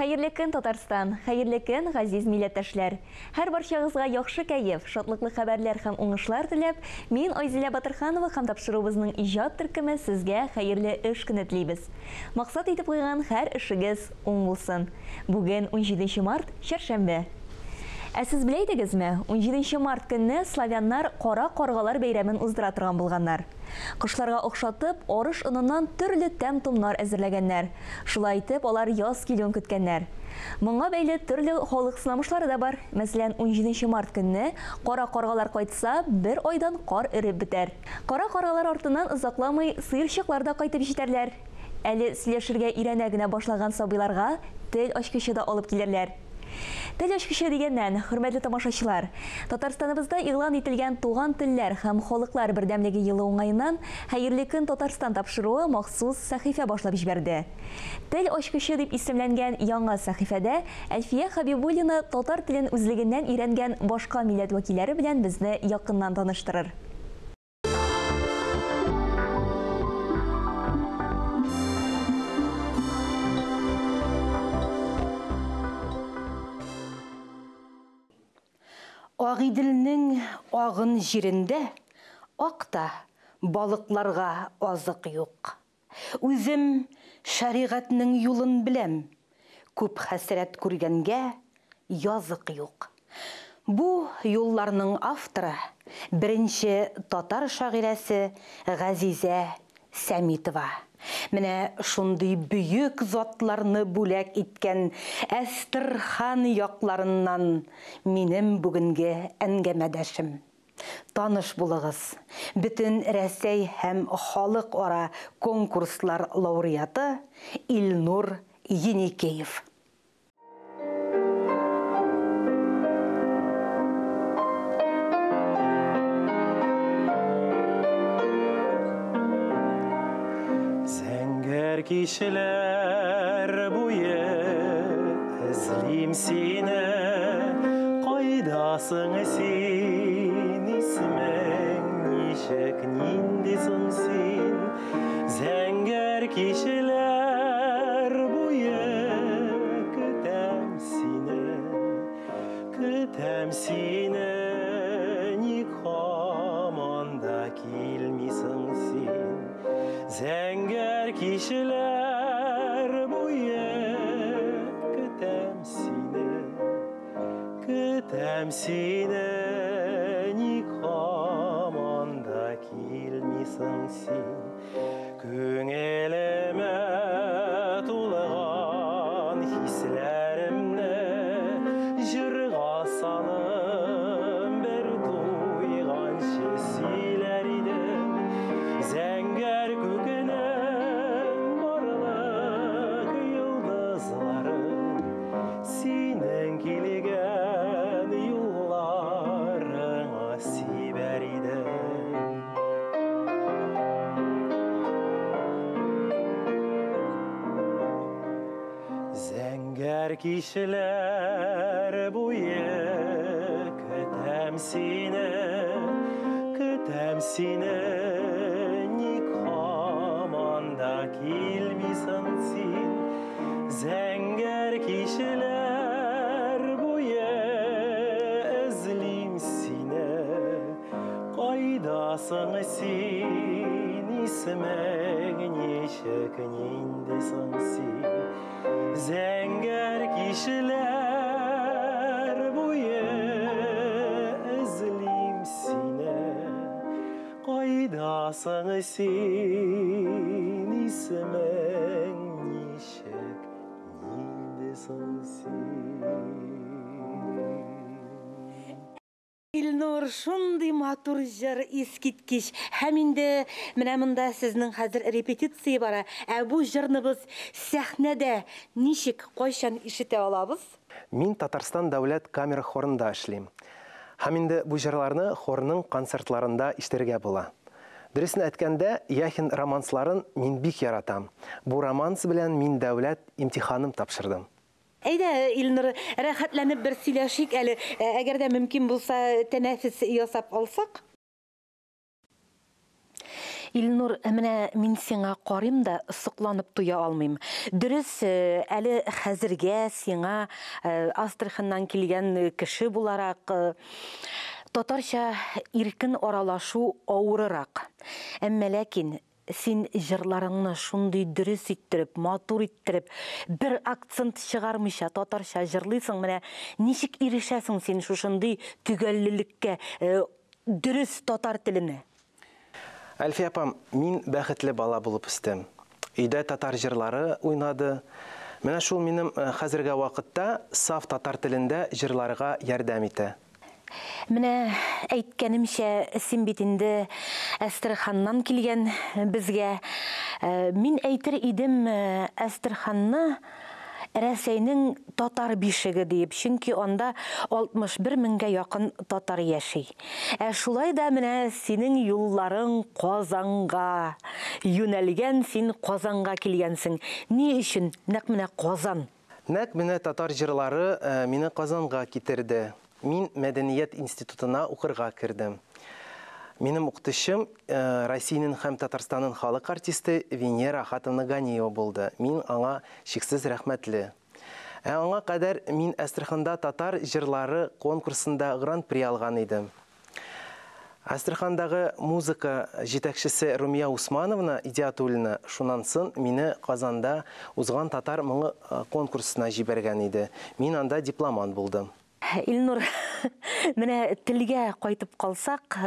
Хәерле көн, Татарстан, хәерле көн, газиз милләттәшләр. Һәр барчагызга яхшы кәеф, шатлыклы хәбәрләр һәм уңышлар теләп, мин Айзилә Батырханова һәм тапшыруыбызның иҗат төркеме сезгә хәерле эш көне телибез. Максат итеп куйган һәр эшегез уң булсын. Бүген 17 март, чәршәмбе. Ә сез беләйдегезме, 17 март көнне славяннар кара каргалар бәйрәмен уздыра торган булганнар. Кышларга охшатып, арыш оныннан төрле тәм-томнар әзерләгәннәр. Шулай итеп, алар яз килүен көткәннәр. Моңа бәйле төрле халык сынамышлары да бар. Мәсәлән, 17 март көнне кара каргалар кайтса, бер айдан кар эреп бетәр. Кара каргалар артыннан озакламый сыерчыклар да кайтып җитәрләр. Әле сөйләшергә өйрәнә генә башлаган сабыйларга тел ачкычы да алып килерләр. Тел ачкычы дигәннән, хөрмәтле тамашачылар, Татарстаныбызда игълан ителгән туган телләр һәм халыклар бердәмлеге елы уңаеннан Хәерле көн Татарстан тапшыруы махсус сәхифә башлап җибәрде. Тел ачкычы дип исемләнгән яңа сәхифәдә Әлфия Хәбибуллина татар телен үзлегеннән өйрәнгән башка милләт вәкилләре белән безне якыннан таныштырыр. Агыйделнең агын җирендә акта балыкларга азык юк. Үзем шәригатьнең юлын беләм, күп хәсрәт күргәнгә язык юк. Бу юлларның авторы беренче татар шагыйрәсе Газизә Сәмитова. Менә шундый бөек затларны бүләк иткән Әстерхан якларыннан минем бүгенге әңгәмәдәшем. Таныш булыгыз. Бөтен Рәсәй һәм халык ара конкурслар лауреаты Илнур Еникеев. Кишеләр буе эзлим сине, кайдасың син, исмең ничек, нинди соң син? Зәңгәр кишеләр буе көтәм сине, ник һаман да килмисең син? Зәңгәр кишеләр буе көтәм сине, ник һаман да килмисең син? Күңелемә тулган хисләремне җырга салып бер туйганчы сөйләр идем. Зәңгәр күкнең барлык йолдызларын, синең килгән юлларыңа сибәр идем. Зәңгәр кишеләр буе көтәм сине, ник һаман да килмисең син? Зәңгәр кишеләр буе эзлим сине, кайдасың син? Исмең ничек, нинди соң син? Зәңгәр кишеләр буе эзлим сине, кайдасың син? Исмең ничек, нинди соң син? Илнур, шундый матур җыр, искиткеч. Һәм инде менә монда сезнең хәзер репетиция бара. Ә бу җырны без сәхнәдә ничек, кайчан ишетә алабыз? Мин Татарстан дәүләт камера хорында эшлим. Һәм инде бу җырларны хорның концертларында ишетергә була. Дөресен әйткәндә, Яхин романсларын мин бик яратам. Бу романс белән мин дәүләт имтиханым тапшырдым. Әйдә, Илнур, рәхәтләнеп бер сөйләшик әле, әгәр дә мөмкин булса, тәнәфес ясап алсак. Илнур, менә мин сиңа карыйм да сокланып туя алмыйм. Дөрес, әле хәзергә сиңа Астраханнан килгән кеше буларак татарча иркен аралашу авырырак. Әмма ләкин син җырларыңны шундый дөрес иттереп, матур иттереп, бер акцент чыгармыйча татарча җырлыйсың, менә ничек ирешәсең син шушындый төгәллелеккә, дөрес татар теленә? Әлфия апам, мин бәхетле бала булып үстем. Өйдә татар җырлары уйнады. Менә шул минем хәзерге вакытта саф татар телендә җырларга ярдәм итә. Менә әйткәнемчә, син бит инде Астраханнан килгән безгә. Мин әйтер идем Астраханны Рәсәйнең татар бишеге дип, чөнки анда 61 меңгә якын татар яши. Шулай да менә синең юлларың Казанга юнәлгән, син Казанга килгәнсең. Ни өчен нәкъ менә Казан? Нәкъ менә татар җырлары мине Казанга китерде. Мин Мәдәният институтына укырга кирдем. Минем укытучым Россиянең һәм Татарстанның халык артисты Венера Хатовна Ганиева булды. Мин аңа шиксез рәхмәтле. Аңа кадәр мин Астраханда татар җырлары конкурсында гран-при алган идем. Астрахандагы музыка җитәкчесе Румия Усмановна Идиатуллина шуннан соң мине Казанда узган татар моңы конкурсына җибәргән иде. Мин анда дипломант булдым. Илнур, менә телгә кайтып калсак,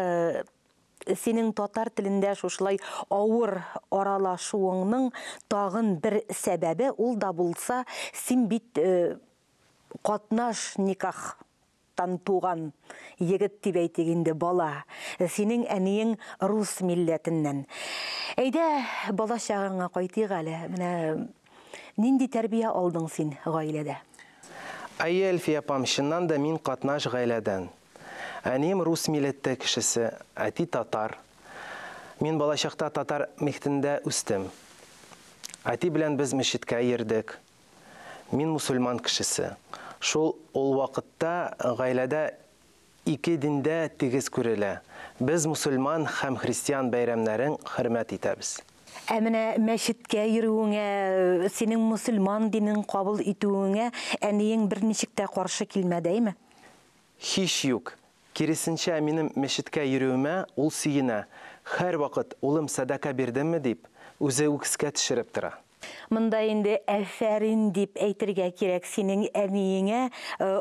синең татар телендә шушылай авыр аралашуыңның тагын бер сәбәбе ул да булса, син бит катнаш никахтан туган егет дип әйтик инде бала. Синең әниең рус милләтеннән. Әйдә, бала чагыңа кайтыйк әле. Менә нинди тәрбия алдың син гаиләдә? Әйе, Әлфия апам, чыннан да мин катнаш гаиләдән. Әнием рус милләте кешесе, әти татар. Мин балачакта татар мехтендә үстем. Әти белән без мәчеткә йөрдек. Мин мусульман кешесе. Шул ул вакытта гаиләдә ике диндә тигез күрелә. Без мусульман һәм христиан бәйрәмнәрен хөрмәт итәбез. Менә мәчеткә йөрүеңә, синең мусульман динен кабул итүеңә әниең берничек тә каршы килмәдеме? Һич юк. Киресенчә, минем мәчеткә йөрүемә ул сөенә. Һәр вакыт улым садака бирдемме дип, үзе үкскә төшереп тора. Монда инде әфәрин дип әйтергә кирәк, синең әниеңә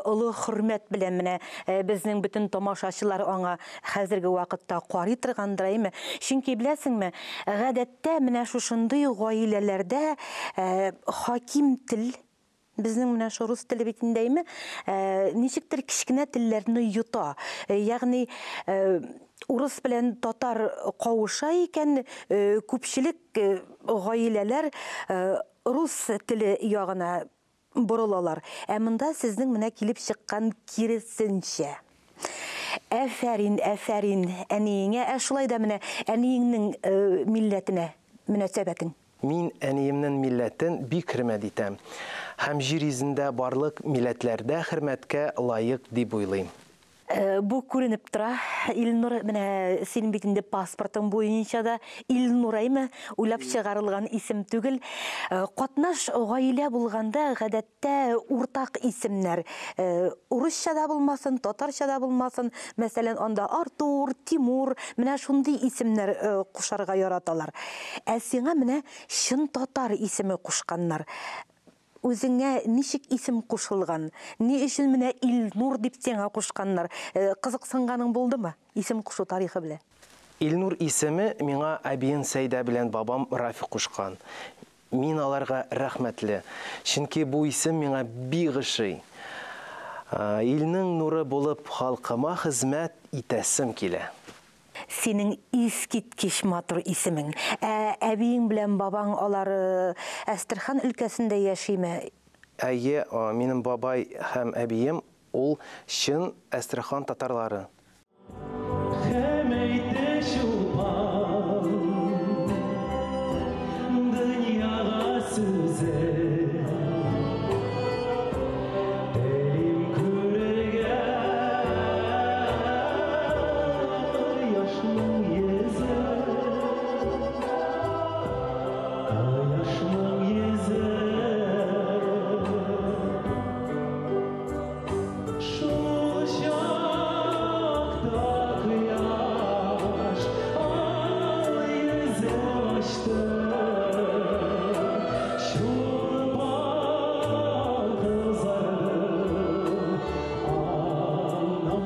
олы хөрмәт белән менә безнең бөтен тамашачылар аңа хәзерге вакытта карый торгандыр. Чөнки беләсеңме, гадәттә менә шушындый гаиләләрдә хаким тел, безнең менә шу рус теле бит индеме, ничектер кичкенә телләрне юта. Ягъни урыс белән татар кавыша икән, күпчелек гаиләләр рус теле ягына борылалар. Монда сезнең менә килеп чыккан киресенчә. Әфәрин, әфәрин әниеңә, шулай да менә әниеңнең милләтенә мөнәсәбәтең. Мин әниемнең милләтен бик хөрмәт итәм. Һәм җир йөзендә барлык милләтләрдә хөрмәткә лаек дип уйлыйм. Бу күренеп тора. Илнур, менә синең бит инде паспортың буенча да Илнурайма уйлап чыгарылган исем түгел. Катнаш гаилә булганда гадәттә уртак исемнәр. Урысча да булмасын, татарча да булмасын. Мәсәлән, анда Артур, Тимур, менә шундый исемнәр кушарга яраталар. Сиңа менә чын татар исеме кушканнар. Үзеңә ничек исем кушылган? Ни өчен менә Илнур дип сиңа кушканнар? Кызыксынганың булдымы исем кушу тарихы белән? Илнур исеме миңа әбием Сәйдә белән бабам Рафик кушкан. Мин аларга рәхмәтле. Чөнки бу исем миңа бик ошый. Илнең нуры булып халкыма хезмәт итәсем килә. Синең искиткеч матур исемең. Әбиең белән бабаң алар Астрхан өлкәсендә яшиме? Әйе, минем бабай һәм әбием ул чын Астрхан татарлары.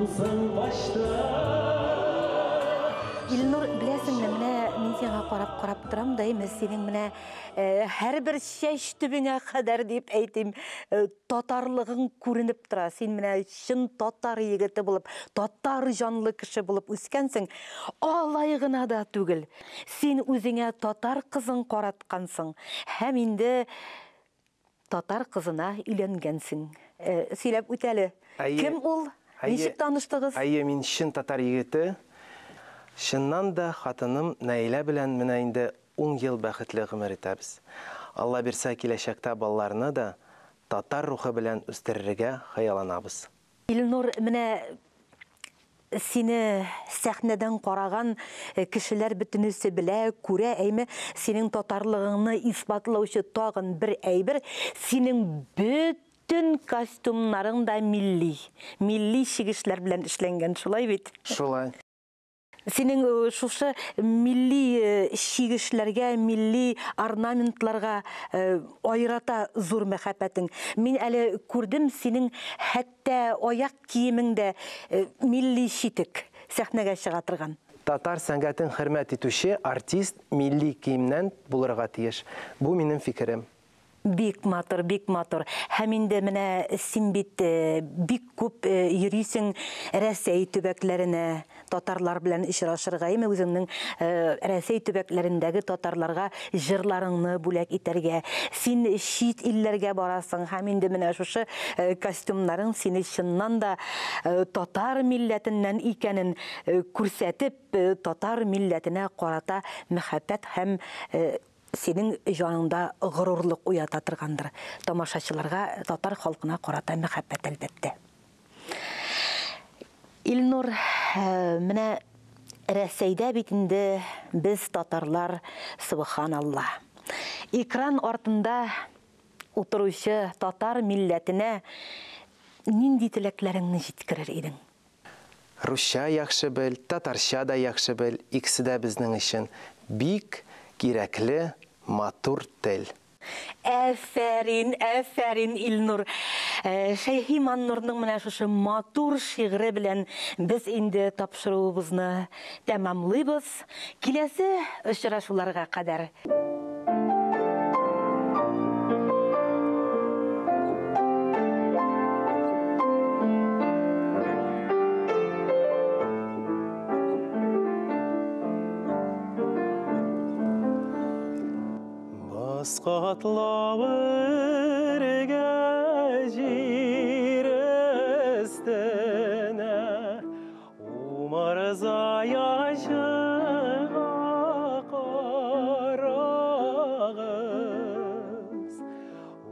Булсаң башта Илнур, білесің, менә мен сеңа қарап тұрам да, емес сенің менә һәр бір шәш түбіңе қадар деп әйтем, татарлығың көрініп тұра. Сен менә шын татар егеті болып, татар жанлы кіші болып өскенсің, алай ғына да түгіл. Сен өзіңе татар қызын қаратқансың, һәм инде татар қызына үйленгенсің. Сөйлеп өтәлі. Кім ол? Нешік таныштығыз? Мин шын татар егеті. Шыннан да хатыным Наилә белән менә инде 10 ел бәхетле гомер итәбез. Алла бирсә, киләчәктә балаларны да татар рухы белән үстерергә хыялланабыз. Илнур, менә сине сәхнәдән караган кешеләр бөтенесе белә, күрә, әйме, синең татарлыгыңны исбатлаучы тагын бер әйбер, синең бүтән костюмнарың да милли шигешләр белән эшләнгән, шулай бит? Шулай. Сенің шушы милли шигешләргә, милли орнаментларга айрата зур мәхәббәтең. Мин әле күрдем, синең хәтта аяк киемеңдә милли шитек сәхнәгә чыга торган. Татар сәнгатен хөрмәт итүче артист милли киемнән булырга тиеш. Бу минем фикерем. Бик матур. Һәм инде менә син бит бик күп йөрисең Рәсәй төбәкләренә, татарлар белән очрашырга, әйме үзеңнең Рәсәй төбәкләрендәге татарларга җырларыңны бүләк итәргә. Син шит илләргә барасың, һәм инде менә шушы костюмнарың сине чыннан да татар милләтеннән икәнен күрсәтеп, татар милләтенә карата мәхәббәт һәм сенің жаныңда ғырурлық уята тұрғандыр. Тамашачыларға, татар халқына қарата мәхәббәт әлбәтте. Илнур, менә Рәсәйдә битінде біз татарлар, субханалла. Экран артында отырушы татар милләтенә нинди теләкләреңне җиткерер идең? Русча яхшы бел, татарча да яхшы бел, икесе дә безнең өчен бик кирәкле матур тел. Әфәрин, Илнур. Шәйхи Маннурның менә шушы матур шигъре белән без инде тапшыруыбызны тәмамлыйбыз. Киләсе очрашуларга кадәр. Басқатлауырға жер үстіне Умар заяшыға қарағыз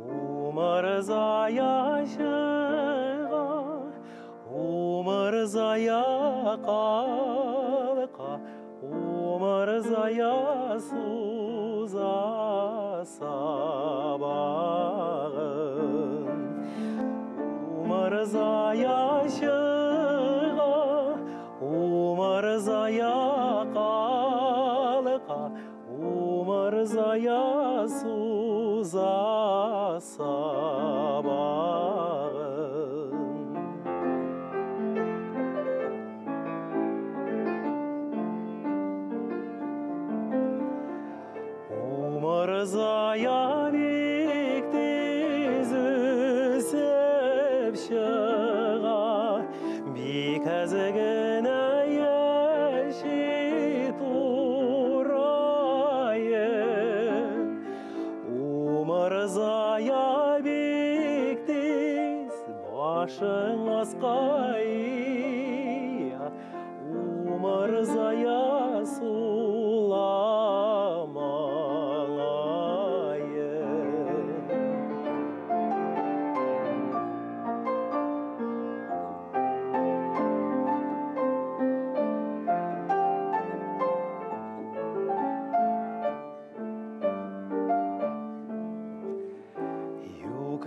Умар заяшыға Умар заяқалқа Умар заясуза sabahın Umar zayaşığa Umar zayaqalqa Umar zayasuza sabahın Umar zaya biktiz üsep şığa Bik azgına yeşit urayım Umar zaya biktiz başın asqayya Umar zaya sulama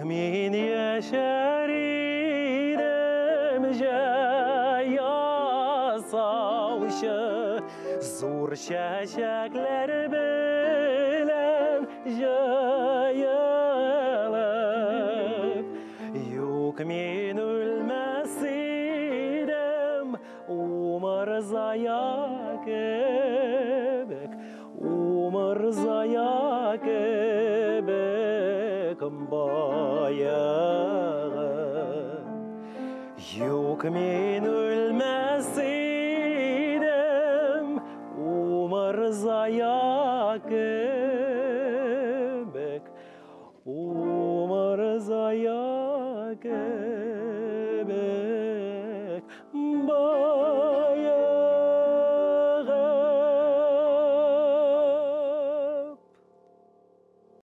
Min yaşar idem yasavşı Zor şaşaklar bilen jayılıp Yok min ölmez idem умырзая кебек, умырзая кебек баяғы. Юк мен